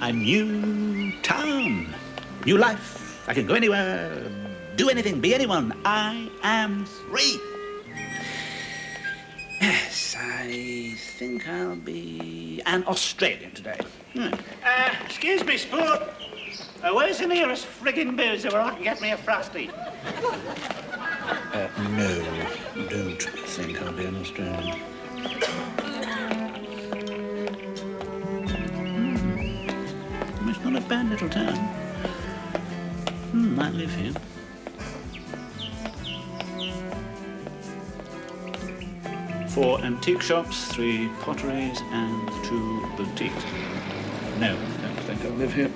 A new town, new life. I can go anywhere, do anything, be anyone. I am free. Yes, I think I'll be an Australian today. Excuse me, sport. Where's the nearest frigging boozer where I can get me a frosty? No, don't think I'll be an Australian. It's not a bad little town. Might live here. Four antique shops, 3 potteries, and 2 boutiques. No, I don't think I'll live here.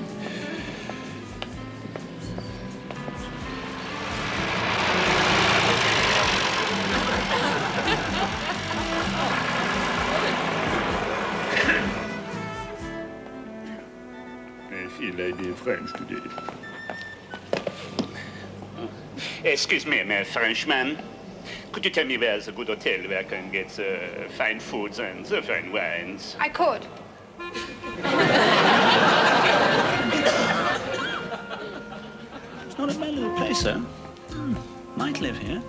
Lady French today. Excuse me, my Frenchman. Could you tell me where's a good hotel where I can get fine foods and fine wines? I could. It's not a bad little place, though. Might live here.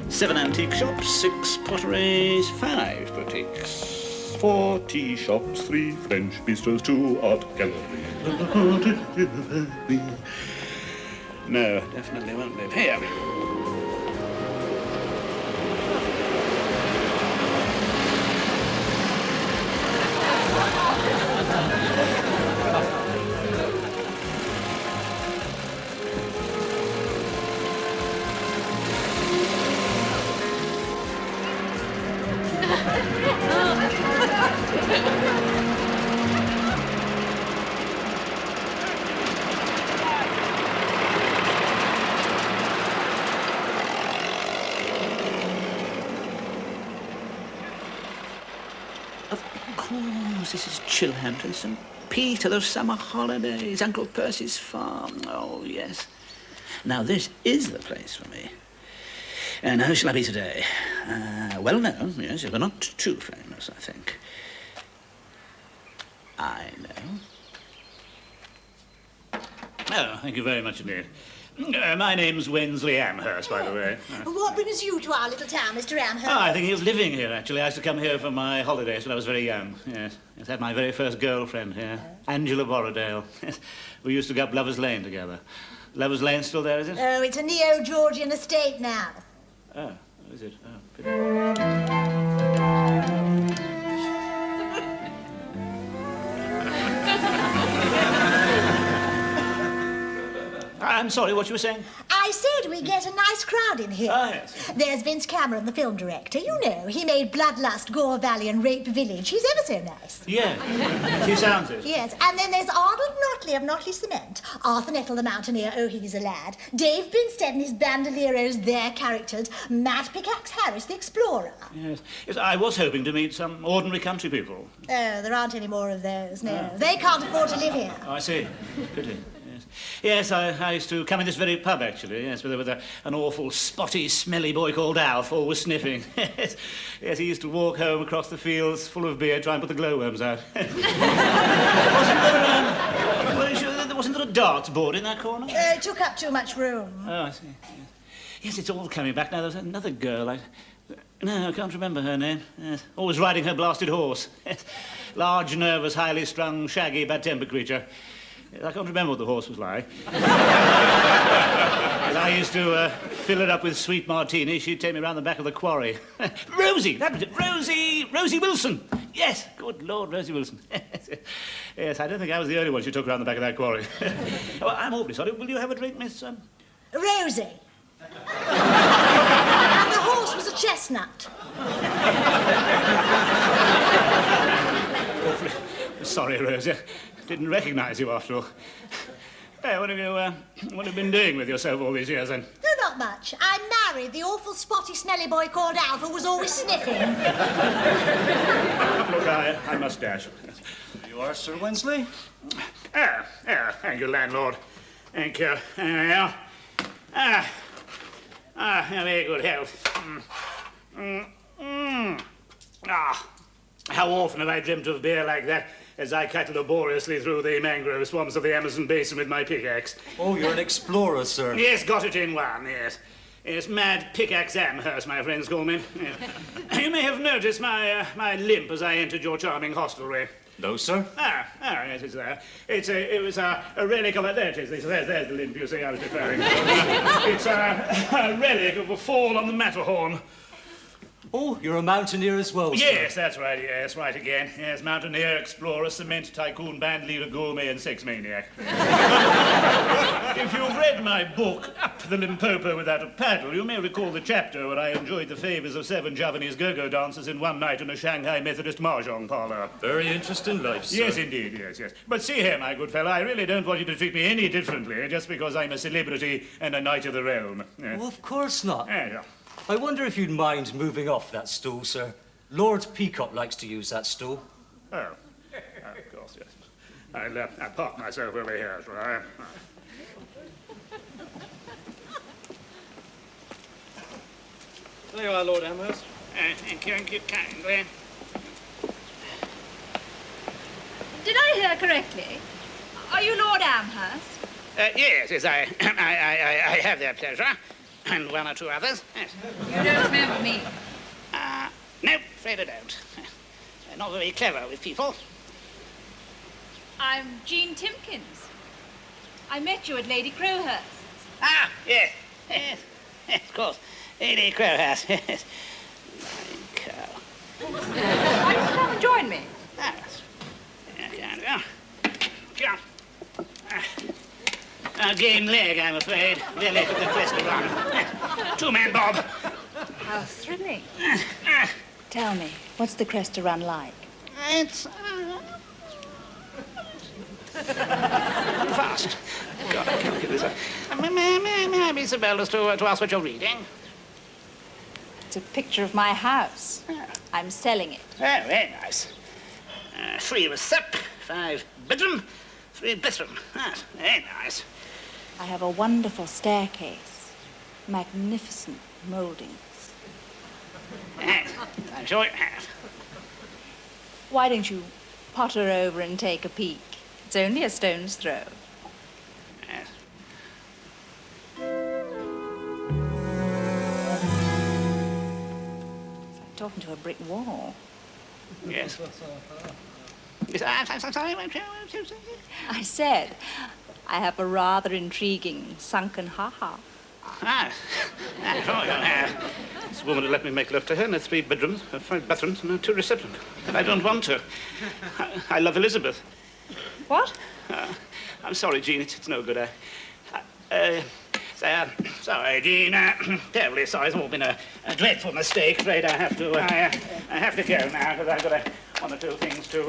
7 antique shops, 6 potteries, 5 boutiques. 4 tea shops, 3 French bistros, 2 art galleries. No, definitely won't live here. This is Chilhampton, St. Peter, those summer holidays, Uncle Percy's farm. Oh, yes. Now, this is the place for me. And how shall I be today? Well known, yes, but not too famous, I think. I know. Oh, thank you very much indeed. My name's Wensley Amherst, by the way. What brings you to our little town, Mr. Amherst? Oh, I think he was living here, actually. I used to come here for my holidays when I was very young. Yes. I had my very first girlfriend here, Angela Borrowdale. We used to go up Lover's Lane together. Lover's Lane still there, is it? Oh, it's a neo-Georgian estate now. Oh, is it? Oh, pity. I'm sorry, what you were saying? I said we get a nice crowd in here. Ah, yes. There's Vince Cameron, the film director. You know, he made Bloodlust, Gore Valley and Rape Village. He's ever so nice. Yeah, she sounds it. Yes, and then there's Arnold Notley of Notley Cement. Arthur Nettle, the mountaineer, oh, he's a lad. Dave Binstead and his bandoleros, their characters. Matt Pickaxe Harris, the explorer. Yes, I was hoping to meet some ordinary country people. Oh, there aren't any more of those, no. They can't afford to live here. Oh, I see. Pity. Yes, I used to come in this very pub, actually, yes, with an awful, spotty, smelly boy called Alf, always sniffing. Yes, he used to walk home across the fields full of beer, trying to put the glowworms out. Wasn't there a darts board in that corner? It took up too much room. Oh, I see. Yes, it's all coming back now. There's another girl. No, I can't remember her name. Yes. Always riding her blasted horse. Large, nervous, highly strung, shaggy, bad-tempered creature. I can't remember what the horse was like. I used to fill it up with sweet martini. She'd take me round the back of the quarry. Rosie! That was it. Rosie Wilson! Yes, good Lord, Rosie Wilson. Yes, I don't think I was the only one she took round the back of that quarry. Well, I'm awfully sorry. Will you have a drink, Miss... Rosie. And the horse was a chestnut. Awfully sorry, Rosie. Didn't recognise you after all. Hey, what have you been doing with yourself all these years, then? No, not much. I married the awful spotty, smelly boy called Alf who was always sniffing. Look, I must dash. There you are, Sir Wensley. Thank you, landlord. Thank you. Very good health. How often have I dreamt of beer like that as I cut laboriously through the mangrove swamps of the Amazon basin with my pickaxe? Oh, you're an explorer, sir. Yes, got it in one, yes. Yes, Mad Pickaxe Amherst, my friends call me. Yes. You may have noticed my limp as I entered your charming hostelry. No, sir. Yes, it's there. It was a relic of there it is. There's the limp you see I was referring to. It's a relic of a fall on the Matterhorn. Oh, you're a mountaineer as well, sir. Yes, that's right, yes, right again. Yes, mountaineer, explorer, cement tycoon, band leader, gourmet, and sex maniac. If you've read my book, Up the Limpopo Without a Paddle, you may recall the chapter where I enjoyed the favours of 7 Javanese go-go dancers in one night in a Shanghai Methodist mahjong parlour. Very interesting life, sir. Yes, indeed, yes. But see here, my good fellow, I really don't want you to treat me any differently just because I'm a celebrity and a knight of the realm. Yes. Well, of course not. Yeah. I wonder if you'd mind moving off that stool, sir. Lord Peacock likes to use that stool. Oh, of course, yes. I'll park myself over here, shall I? There you are, Lord Amherst. Thank you kindly. Did I hear correctly? Are you Lord Amherst? Yes, I have that pleasure. And one or two others. Yes. You don't remember me? No, afraid I don't. Not very clever with people. I'm Jean Timkins. I met you at Lady Crowhurst's. Yes, of course. Lady Crowhouse, yes. My cow. Why don't you come and join me? Yes. Yeah. A game leg, I'm afraid. Really for the crest to run. Two-man bob. How thrilling. Tell me, what's the crest to run like? It's fast. God, I can't get this up. May I be so bold as to ask what you're reading? It's a picture of my house. I'm selling it. Oh, very nice. 3 recep, 5 bedroom, 3 bathroom. That's very nice. I have a wonderful staircase, magnificent mouldings. Yes, I'm sure you have. Why don't you potter over and take a peek? It's only a stone's throw. Yes. It's like talking to a brick wall. Yes. Yes, I'm sorry. I said, I have a rather intriguing sunken ha-ha. I'm sure you have. This woman had let me make love to her, and 3 bedrooms, 5 bathrooms, and 2 receptions. And I don't want to. I love Elizabeth. What? I'm sorry, Jean, it's no good. Sorry, Jean. Terribly sorry. It's all been a dreadful mistake. Afraid I have to go now because I've got 1 or 2 things to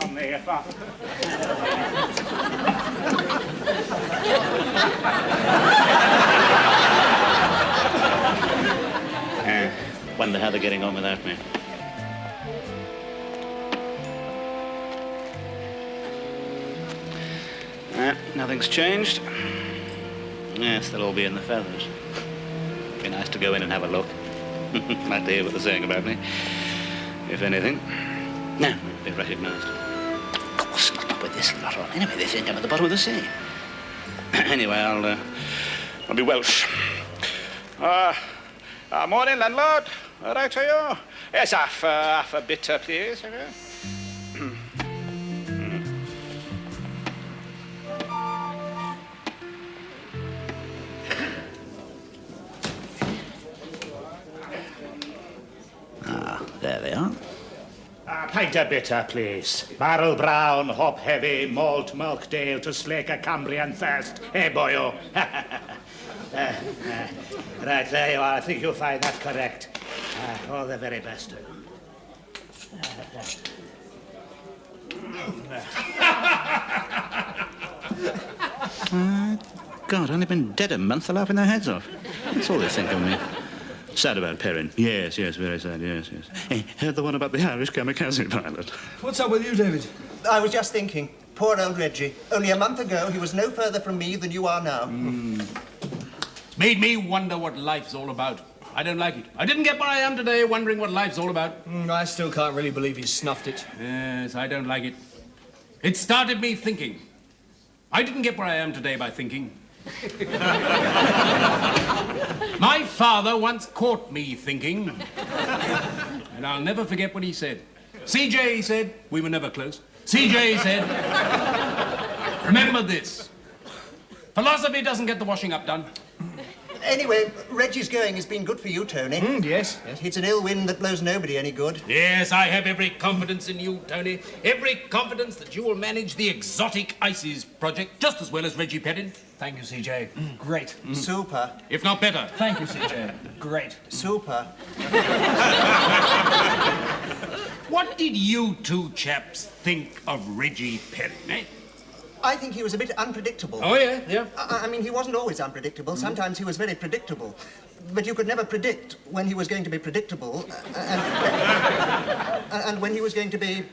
on the farm. Wonder how they're getting on without me. Nothing's changed. Yes, they'll all be in the feathers. Be nice to go in and have a look. Like to hear what they're saying about me. If anything. No, be recognised. Of course not with this lot on. Anyway, they think I'm at the bottom of the sea. Anyway, I'll be Welsh. Morning, landlord. All right to you? Yes, half a bitter, please. There they are. Pint of bitter, please. Barrel brown, hop heavy, malt milk dale to slake a Cambrian thirst. Hey, boyo. Right, there you are. I think you'll find that correct. All the very best. God, only been dead a month, they're laughing their heads off. That's all they think of me. Sad about Perrin. Yes, very sad, yes. Hey, heard the one about the Irish kamikaze pilot? What's up with you, David? I was just thinking, poor old Reggie. Only a month ago, he was no further from me than you are now. Made me wonder what life's all about. I don't like it. I didn't get where I am today wondering what life's all about. I still can't really believe he snuffed it. Yes, I don't like it. It started me thinking. I didn't get where I am today by thinking. My father once caught me thinking. And I'll never forget what he said. CJ, he said, we were never close. CJ said, remember this. Philosophy doesn't get the washing up done. Anyway, Reggie's going has been good for you, Tony. Yes. It's an ill wind that blows nobody any good. Yes, I have every confidence in you, Tony. Every confidence that you will manage the exotic ISIS project just as well as Reggie Perrin. Thank you, CJ. Great. Super. If not better. Thank you, CJ. Great. Super. What did you two chaps think of Reggie Perrin, eh? I think he was a bit unpredictable. Oh, yeah. I mean, he wasn't always unpredictable. Sometimes he was very predictable. But you could never predict when he was going to be predictable and when he was going to be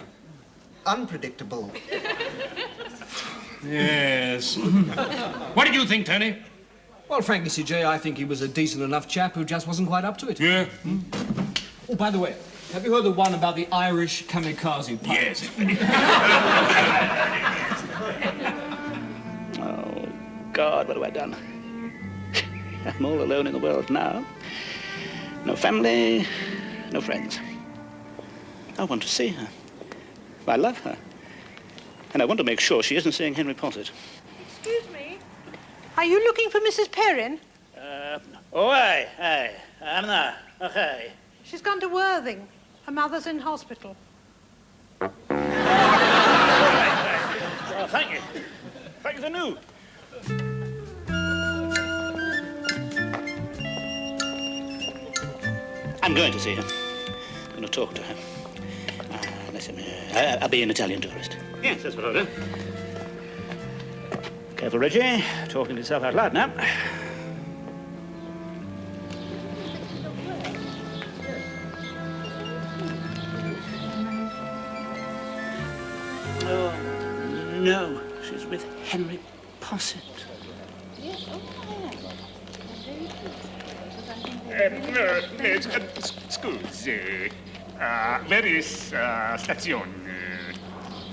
unpredictable. Yes. What did you think, Tony? Well, frankly, CJ, I think he was a decent enough chap who just wasn't quite up to it. Yeah. Oh, by the way, have you heard the one about the Irish kamikaze pilot? Yes. Oh, God, what have I done? I'm all alone in the world now. No family, no friends. I want to see her. I love her. And I want to make sure she isn't seeing Henry Posset. Excuse me? Are you looking for Mrs. Perrin? Aye. I'm there. Okay. She's gone to Worthing. Her mother's in hospital. Oh, thank you. Thank you for new. I'm going to see her. I'm going to talk to her. Listen, I'll be an Italian tourist. Yes, that's what I'll do. Careful, Reggie. Talking to yourself out loud now. Oh, no. She's with Henry Posset. Scusi, where is station?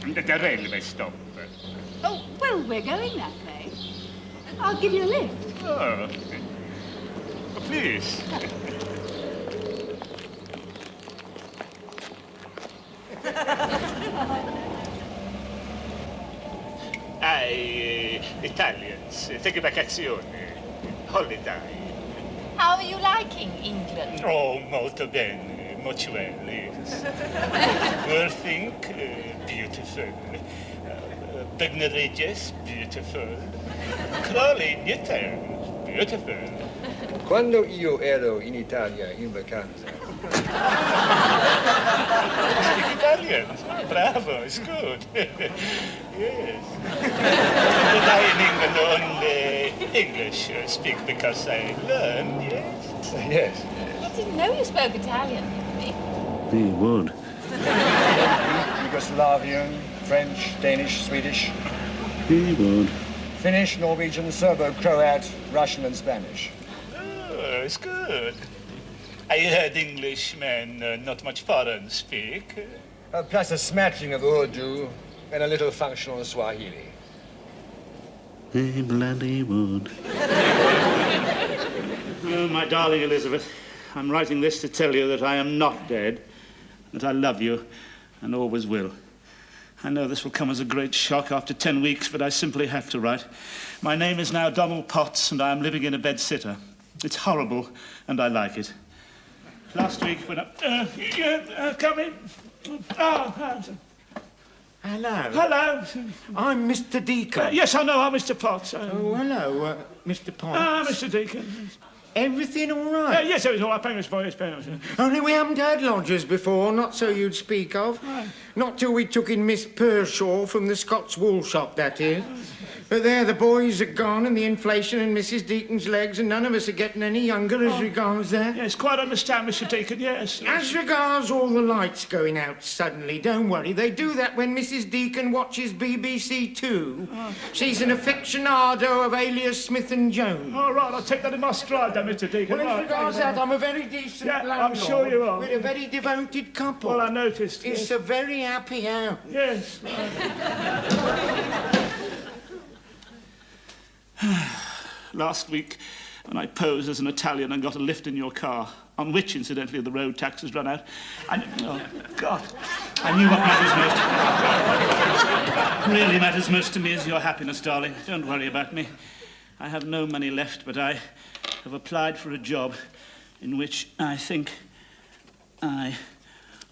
The railway stop. Oh, well, we're going that way. I'll give you a lift. Oh, please. Italians, take a vacazione, holiday. How are you liking England? Oh, molto bene, much well, yes. Worthing, beautiful. Begnereges, beautiful. Crawley, Newton, beautiful. Quando io ero in Italia in vacanza. Speak Italian. Bravo, it's good. Yes. But I in England only English speak because I learned, yes. Yes. I didn't know you spoke Italian, Rigsby. He would. Yugoslavian, French, Danish, Swedish. He would. Finnish, Norwegian, Serbo-Croat, Russian and Spanish. Oh, it's good. I heard Englishmen not much foreign speak. Plus a smattering of Urdu and a little functional Swahili. He bloody would. Oh, my darling Elizabeth, I'm writing this to tell you that I am not dead, that I love you and always will. I know this will come as a great shock after 10 weeks, but I simply have to write. My name is now Donald Potts, and I am living in a bed-sitter. It's horrible, and I like it. Last week when I... come in. Oh, Hello. hello. I'm Mr. Deacon. Yes, I know. I'm Mr. Potts. Oh, hello, Mr. Potts. Mr. Deacon. Everything all right? Yes, it was all right. Payments for yes, payments. Only we haven't had lodgers before, not so you'd speak of. Not till we took in Miss Pershaw from the Scots wool shop, that is. But there, the boys are gone, and the inflation in Mrs. Deacon's legs, and none of us are getting any younger as regards that. Yes, quite understand, Mr. Deacon, yes. As regards all the lights going out suddenly, don't worry. They do that when Mrs. Deacon watches BBC Two. She's an aficionado of Alias Smith and Jones. All right, I'll take that in my stride, then, Mr. Deacon. Well, as regards that, I'm a very decent landlord. I'm sure you are. We're a very devoted couple. Well, I noticed. It's a very happy house. Yes. Last week, when I posed as an Italian and got a lift in your car, on which, incidentally, the road tax has run out, oh, God, I knew what matters most. Really matters most to me is your happiness, darling. Don't worry about me. I have no money left, but I have applied for a job in which I think I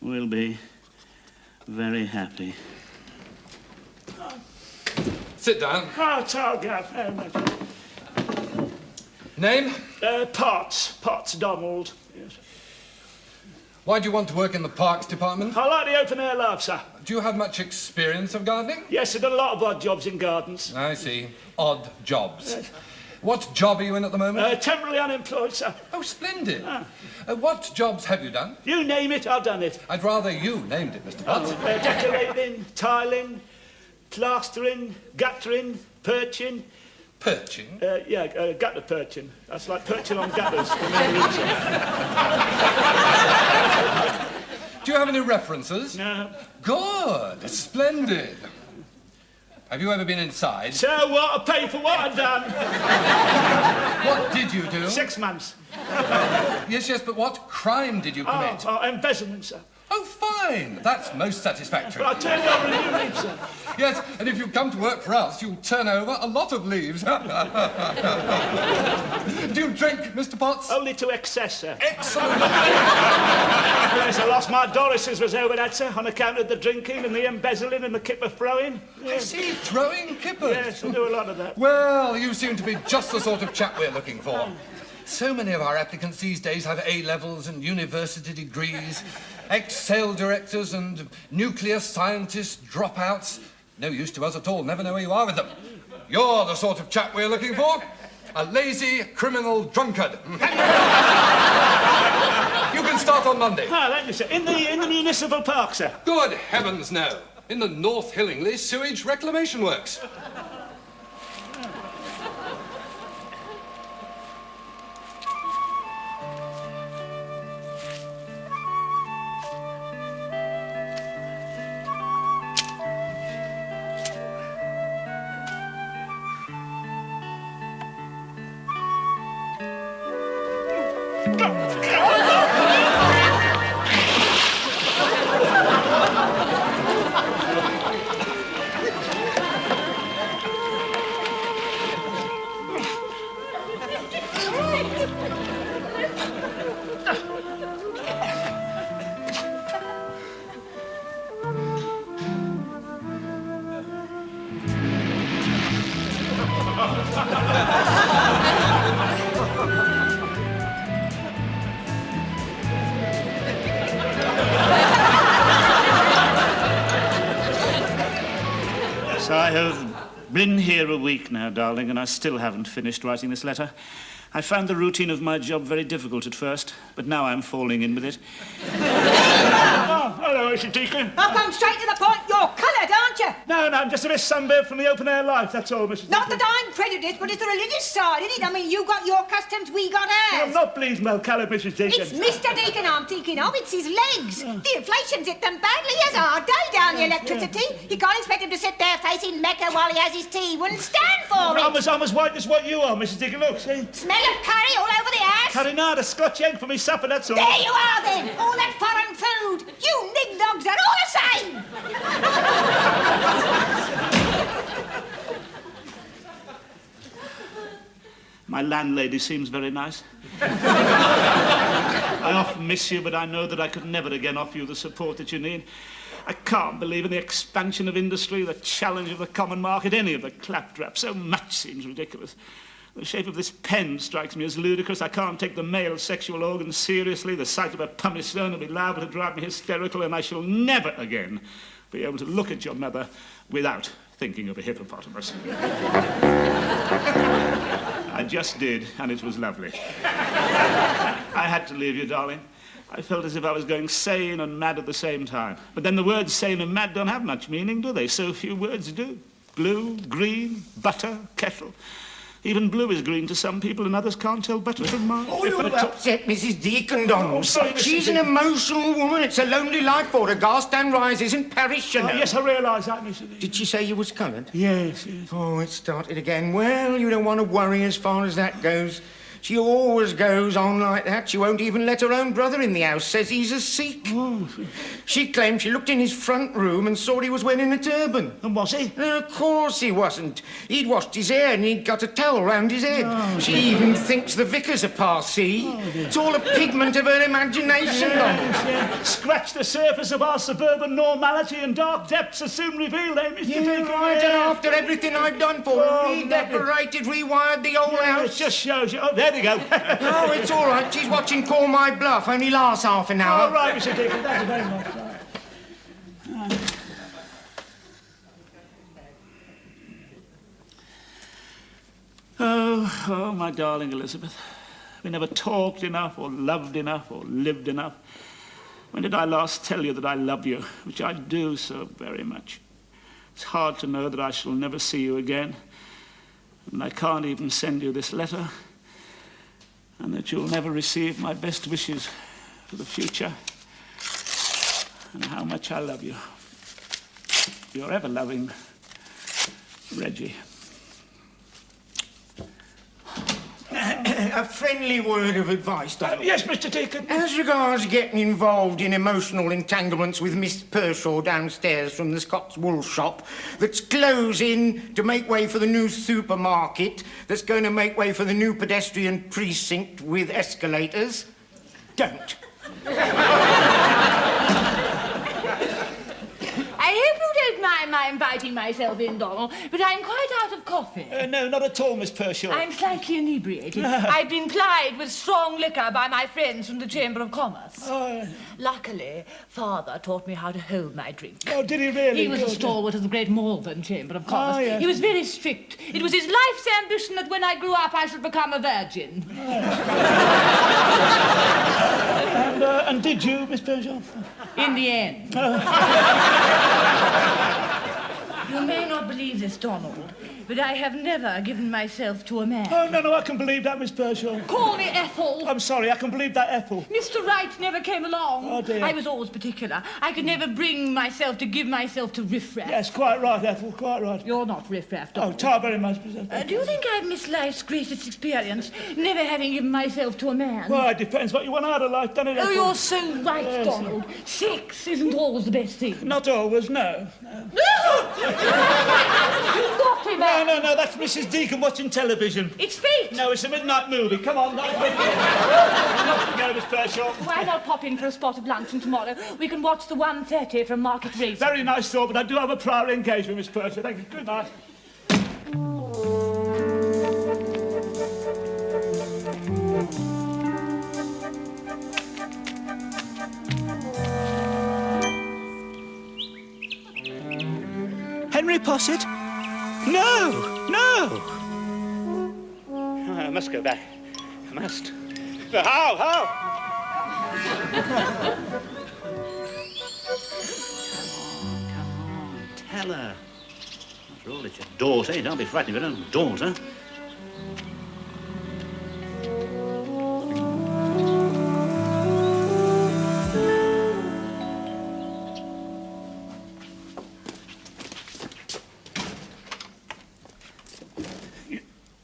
will be very happy. Sit down. Oh, tall Gav. Name? Potts Donald. Yes. Why do you want to work in the Parks Department? I like the open air life, sir. Do you have much experience of gardening? Yes, I've done a lot of odd jobs in gardens. I see. Odd jobs. What job are you in at the moment? Temporarily unemployed, sir. Oh, splendid. What jobs have you done? You name it, I've done it. I'd rather you named it, Mr. Potts. Decorating, tiling, plastering, guttering, perching. Perching? Gutter perching. That's like perching on gutters. Do you have any references? No. Good. Splendid. Have you ever been inside? So what? I pay for what I've done. What did you do? 6 months. Yes, but what crime did you commit? Embezzlement, sir. Oh, fine. That's most satisfactory. But I turned over a new leaf, sir. Yes, and if you come to work for us, you'll turn over a lot of leaves. Do you drink, Mr. Potts? Only to excess, sir. Excellent. Yes, I lost my Doris's was over that, sir, on account of the drinking and the embezzling and the kipper throwing. I see, throwing kippers. Yes, I do a lot of that. Well, you seem to be just the sort of chap we're looking for. So many of our applicants these days have A-levels and university degrees, ex-sale directors and nuclear scientist dropouts. No use to us at all, never know where you are with them. You're the sort of chap we're looking for. A lazy, criminal drunkard. You can start on Monday. Thank you, sir. In the municipal park, sir. Good heavens, no. In the North Hillingly sewage reclamation works. So I have been here a week now, darling, and I still haven't finished writing this letter. I found the routine of my job very difficult at first, but now I'm falling in with it. Hello, Mr. Deacon. I'll come straight to the point. You're coloured, aren't you? No, I'm just a bit sunburned from the open-air life, that's all, Mr. Not Deacon. that I'm prejudiced, but it's the religious side, isn't it? I mean, you got your customs, we got I'm ours. not pleased, well-coloured, Mrs. Deacon. It's Mr. Deacon I'm thinking of. It's his legs. The inflation's hit them badly as our day down the electricity. You can't expect him to sit there facing Mecca while he has his tea. Wouldn't stand for it. I'm as white as what you are, Mrs. Deacon. Look, see? Smell of curry all over the house. Carinada, Scotch egg for me supper, that's all. There you are, then. All that foreign food. You nig-nogs are all the same. My landlady seems very nice. I I often miss you, but I know that I could never again offer you the support that you need. I can't believe in the expansion of industry, the challenge of the common market, any of the claptrap. So much seems ridiculous. The shape of this pen strikes me as ludicrous. I can't take the male sexual organ seriously. The sight of a pumice stone will be liable to drive me hysterical, and I shall never again be able to look at your mother without thinking of a hippopotamus. I just did, and it was lovely. I had to leave you, darling. I felt as if I was going sane and mad at the same time. But then the words sane and mad don't have much meaning, do they? So few words do. Blue, green, butter, kettle. Even blue is green to some people, and others can't tell butter from mine. Oh, you're upset, Mrs. Deacon, Donald. Oh, sorry, Mr. She's Deacon. an emotional woman. It's a lonely life for her. Garstan rises and perish, you know. Yes, I realise that, Mr. Deacon. Did she say you was coloured? Yes, yes. Oh, it started again. Well, you don't want to worry as far as that goes. She always goes on like that. She won't even let her own brother in the house. Says he's a Sikh. Oh. She claimed she looked in his front room and saw he was wearing a turban. And was he? No, of course he wasn't. He'd washed his hair and he'd got a towel round his head. Oh, she even thinks the vicar's a Parsi. Oh, it's all a pigment of her imagination. Yes. Scratch the surface of our suburban normality and dark depths are soon revealed, eh, Mr. Deacon? Right, and after everything I've done for her, redecorated, rewired the old house. It just shows you. Oh, there we go. No, it's all right. She's watching Call My Bluff. Only lasts half an hour. All right, Mr. Deacon. Thank you very much. Oh, my darling Elizabeth. We never talked enough or loved enough or lived enough. When did I last tell you that I love you, which I do so very much? It's hard to know that I shall never see you again, and I can't even send you this letter, and that you'll never receive my best wishes for the future, and how much I love you. Your ever-loving Reggie. A friendly word of advice, Donald. Yes, Mr. Deacon. As regards getting involved in emotional entanglements with Miss Pershaw downstairs from the Scots wool shop that's closing to make way for the new supermarket that's going to make way for the new pedestrian precinct with escalators, don't. I hope you don't mind my inviting myself in, Donald, but I'm quite out of coffee. No, not at all, Miss Pershaw. I'm slightly inebriated. I've been plied with strong liquor by my friends from the Chamber of Commerce. Luckily, Father taught me how to hold my drink. Oh, did he really? He was a stalwart of the Great Malvern Chamber of Commerce. Oh, yes. He was very strict. It was his life's ambition that when I grew up I should become a virgin. And did you, Miss Pershaw? In the end. You may not believe this, Donald, but I have never given myself to a man. Oh, no, I can believe that, Miss Pershaw. Call me Ethel. I'm sorry, I can believe that, Ethel. Mr. Wright never came along. Oh, dear. I was always particular. I could never bring myself to give myself to riffraff. Yes, quite right, Ethel, quite right. You're not riffraff, Oh, Donald. tar very much, Miss Do you think I've missed life's greatest experience, never having given myself to a man? Well, it depends what you want out of life, doesn't it, Oh, Ethel? you're so right, Yes. Donald. Sex isn't always the best thing. Not always, no. You naughty man. No, that's Mrs. Deacon watching television. It's fate. No, it's a midnight movie. Come on, not with you. Not to go, Miss Pershaw. Why not pop in for a spot of luncheon tomorrow? We can watch the 1:30 from Market Race. Very nice thought, but I do have a prior engagement, Miss Pershaw. Thank you. Good night. Henry Posset? No! I must go back. I must. But how? Come on, tell her. After all, it's your daughter. You don't be frightened of your own daughter.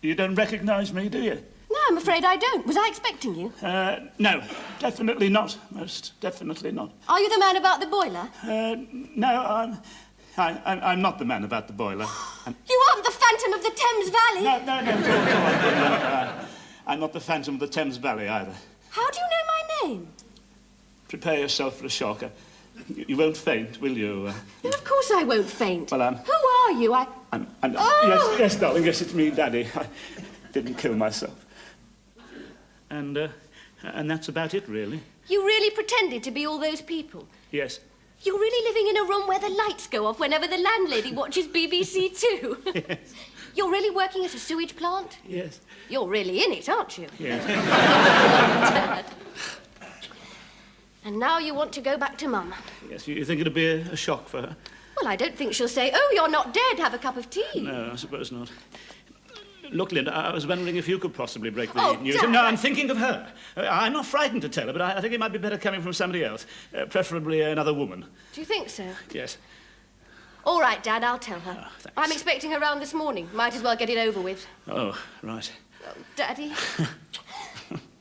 You don't recognise me, do you? No, I'm afraid I don't. Was I expecting you? No, definitely not. Most definitely not. Are you the man about the boiler? No, I'm not the man about the boiler. You aren't the Phantom of the Thames Valley? No. I'm not the Phantom of the Thames Valley either. How do you know my name? prepare yourself for a shock. You won't faint, will you? No, of course I won't faint. Well, Who are you? Oh! Yes, darling, yes, it's me, Daddy. I didn't kill myself. And that's about it, really. You really pretended to be all those people? Yes. You're really living in a room where the lights go off whenever the landlady watches BBC Two? Yes. You're really working at a sewage plant? Yes. You're really in it, aren't you? Yes. Dad. And now you want to go back to Mum? Yes, you think it'll be a shock for her? Well, I don't think she'll say, "Oh, you're not dead, have a cup of tea." No, I suppose not. Look, Linda, I was wondering if you could possibly break the news. Dad. No, I'm thinking of her. I'm not frightened to tell her, but I think it might be better coming from somebody else, preferably another woman. Do you think so? Yes. All right, Dad, I'll tell her. Oh, thanks. I'm expecting her round this morning. Might as well get it over with. Oh, right. Oh, Daddy.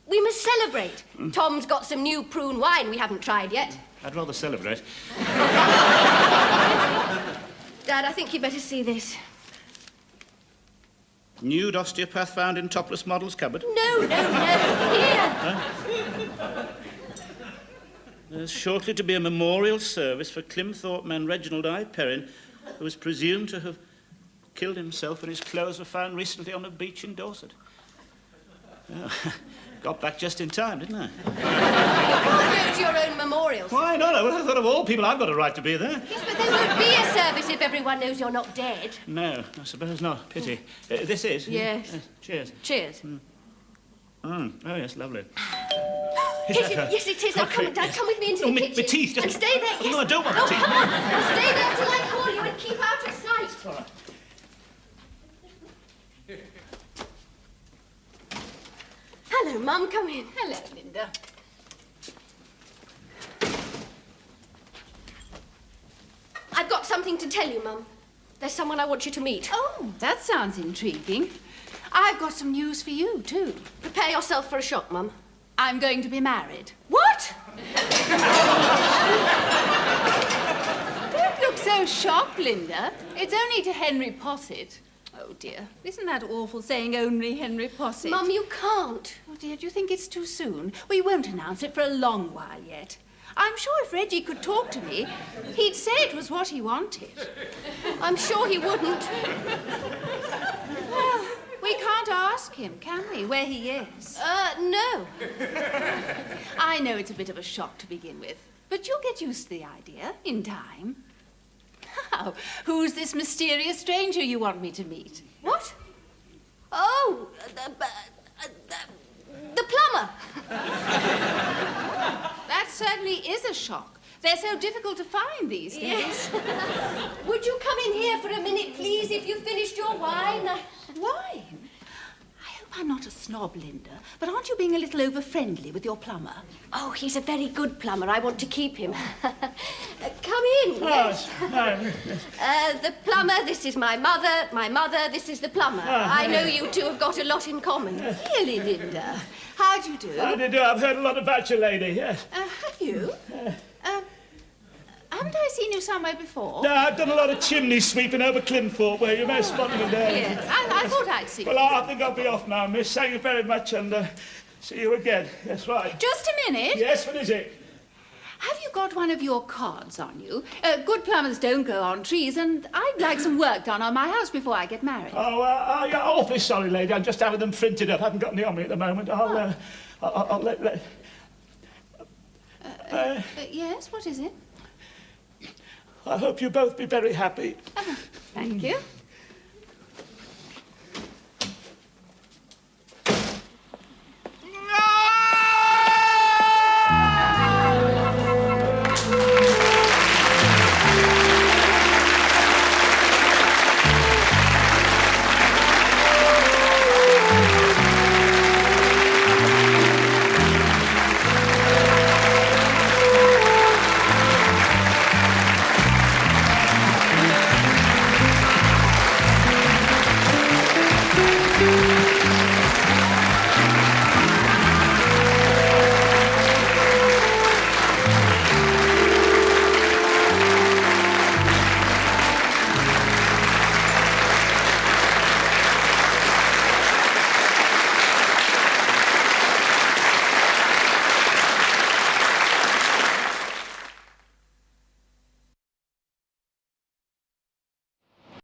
We must celebrate. Tom's got some new prune wine we haven't tried yet. I'd rather celebrate. Dad, I think you'd better see this. Nude osteopath found in topless model's cupboard. No. Here. Huh? There's shortly to be a memorial service for Climthorpe man Reginald Perrin, who is presumed to have killed himself when his clothes were found recently on a beach in Dorset. Oh, got back just in time, didn't I? You can't go to your own memorials. Why not? Well, I thought of all people, I've got a right to be there. Yes, but there won't be a service if everyone knows you're not dead. No, I suppose not. Pity. This is? Yes. Cheers. Cheers. Oh, yes, lovely. Yes, it is. Now, come on, Dad, come with me into the kitchen. My teeth. And stay there. Oh, no, I don't want my teeth. Come on. And stay there till I call you and keep out of sight. All right. Hello, Mum. Come in. Hello, Linda. I've got something to tell you, Mum. There's someone I want you to meet. Oh, that sounds intriguing. I've got some news for you, too. Prepare yourself for a shock, Mum. I'm going to be married. What? Don't look so shocked, Linda. It's only to Henry Posset. Oh, dear. Isn't that awful, saying only Henry Posset? Mum, you can't. Oh, dear, do you think it's too soon? We won't announce it for a long while yet. I'm sure if Reggie could talk to me, he'd say it was what he wanted. I'm sure he wouldn't. Well, we can't ask him, can we, where he is? No. I know it's a bit of a shock to begin with, but you'll get used to the idea in time. Now, who's this mysterious stranger you want me to meet? What? Oh, the plumber. That certainly is a shock. They're so difficult to find these days. Yes. Would you come in here for a minute, please, if you've finished your wine? Wine? I hope I'm not a snob, Linda, but aren't you being a little over-friendly with your plumber? Oh, he's a very good plumber. I want to keep him. Come in. Yes. The plumber, this is my mother. My mother, this is the plumber. I know you two have got a lot in common. Really, Linda? How do you do? How do you do? I've heard a lot about you, lady, yes. Have you? Haven't I seen you somewhere before? No, I've done a lot of chimney sweeping over Climthorpe, where you may have spotted me there. Yes, I thought I'd seen you. Well, I think I'll be off now, miss. Thank you very much, and see you again. That's right. Just a minute. Yes, what is it? Have you got one of your cards on you? Good plumbers don't go on trees, and I'd like some work done on my house before I get married. Oh, yeah, awfully sorry, lady. I'm just having them printed up. I haven't got any on me at the moment. I'll let... Yes, what is it? I hope you both be very happy. Thank you.